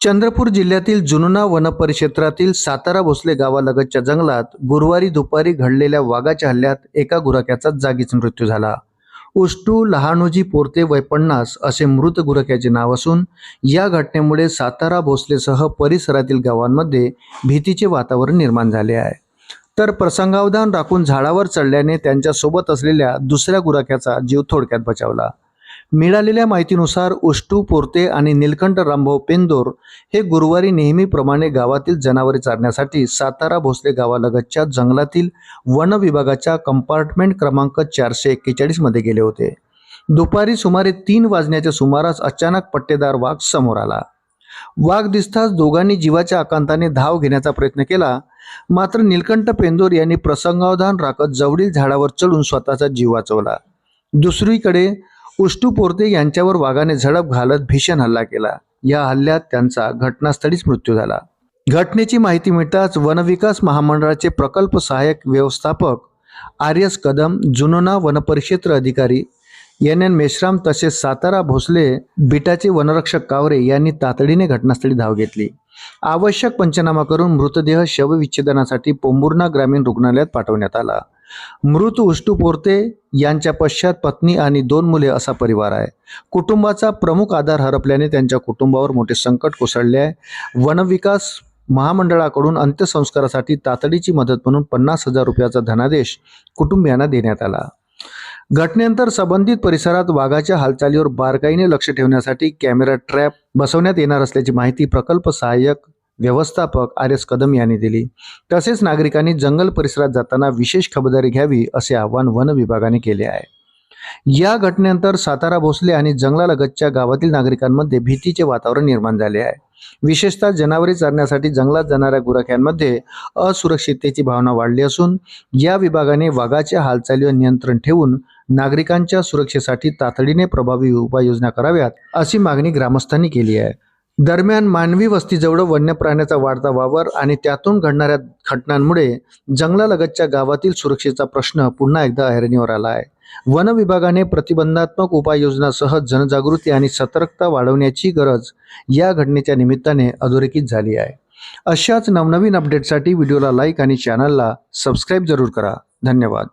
चंद्रपूर जिल्ह्यातील जुनोना वनपरिक्षेत्रातील सातारा भोसले गावालगतच्या जंगलात गुरुवारी दुपारी घडलेल्या वाघाच्या हल्ल्यात एका गुराख्याचा जागीच मृत्यू झाला. उष्टू लहानोजी पोरते वय 50 असे मृत गुरख्याचे नाव असून या घटनेमुळे सातारा भोसलेसह परिसरातील गावांमध्ये भीतीचे वातावरण निर्माण झाले आहे. तर प्रसंगावधान राखून झाडावर चढल्याने त्यांच्या सोबत असलेल्या दुसऱ्या गुरख्याचा जीव थोडक्यात बचावला. मिळालेल्या माहितीनुसार उष्टू पोरते आणि निलकंठ रामभाऊ पेंदोर हे गुरुवारी नेहमीप्रमाणे गावातील जनावरे चारण्यासाठी सातारा भोसले गावालगतच्या जंगलातील वन विभागाच्या कंपार्टमेंट क्रमांक 441 मध्ये गेले होते. दुपारी सुमारे 3 वाजण्याच्या सुमारास अचानक पट्टेदार वाघ समोर आला. वाघ दिसताच दोघांनी जीवाच्या आकांताने धाव घेण्याचा प्रयत्न केला, मात्र निलकंठ पेंदोर यांनी प्रसंगावधान राखत जवळील झाडावर चढून स्वतःचा जीव वाचवला. दुसरीकडे उष्टू पोरते यांच्यावर वाघाने झडप घालत भीषण हल्ला केला. या हल्ल्यात त्यांचा घटनास्थळीच मृत्यू झाला. घटनेची माहिती मिळताच वनविकास महामंडळाचे प्रकल्प सहाय्यक व्यवस्थापक आर्यस कदम, जुनोना वनपरिक्षेत्र अधिकारी NN मेश्राम तसेच सातारा भोसले बिटाचे वनरक्षक कावरे यांनी तातडीने घटनास्थळी धाव घेतली. आवश्यक पंचनामा करून मृतदेह शवविच्छेदनासाठी पोंभुर्णा ग्रामीण रुग्णालयात पाठवण्यात आला. मृत उष्टू पोरते यांच्या पश्चात पत्नी आणि 2 मुले असा परिवार आहे. कुटुंबाचा प्रमुख आधार हरपल्याने त्यांच्या कुटुंबावर मोठे संकट कोसळले आहे. वनविकास महामंडळाकडून अंत्यसंस्कारासाठी तातडीची मदत म्हणून 50,000 रुपयाचा धनादेश कुटुंबियांना देण्यात आला. घटनेनंतर संबंधित परिसरात वाघाच्या हालचालीवर बारकाईने लक्ष ठेवण्यासाठी कॅमेरा ट्रॅप बसवण्यात येणार असल्याची माहिती प्रकल्प सहाय्यक व्यवस्थापक आर्यस कदम यांनी दिली. तसेच नागरिकांनी जंगल परिसरात जाताना विशेष खबरदारी घ्यावी असे आवाहन वन विभागाने केले आहे. या घटनेनंतर सातारा भोसले आणि जंगलालगतच्या गावातील नागरिकांमध्ये भीतीचे वातावरण निर्माण झाले आहे. विशेषतः जनावरे चरण्यासाठी जंगलात जाणाऱ्या गुराख्यांमध्ये असुरक्षिततेची भावना वाढली असून या विभागाने वाघाच्या हालचालीवर नियंत्रण ठेवून नागरिकांच्या सुरक्षेसाठी तातडीने प्रभावी उपाययोजना कराव्यात अशी मागणी ग्रामस्थांनी केली आहे. दरम्यान मानवी वस्तीजवळ वन्य प्राण्याचा वाढता वावर आणि त्यातून घडणाऱ्या घटनांमुळे जंगलालगतच्या गावातील सुरक्षेचा प्रश्न पुन्हा एकदा ऐरणीवर आला आहे. वन विभागाने प्रतिबंधात्मक उपाययोजनांसह जनजागृती आणि सतर्कता वाढवण्याची गरज या घटनेच्या निमित्ताने अधोरेखित झाली आहे. अशाच नवनवीन अपडेटसाठी व्हिडिओला लाईक आणि चॅनलला सबस्क्राईब जरूर करा. धन्यवाद.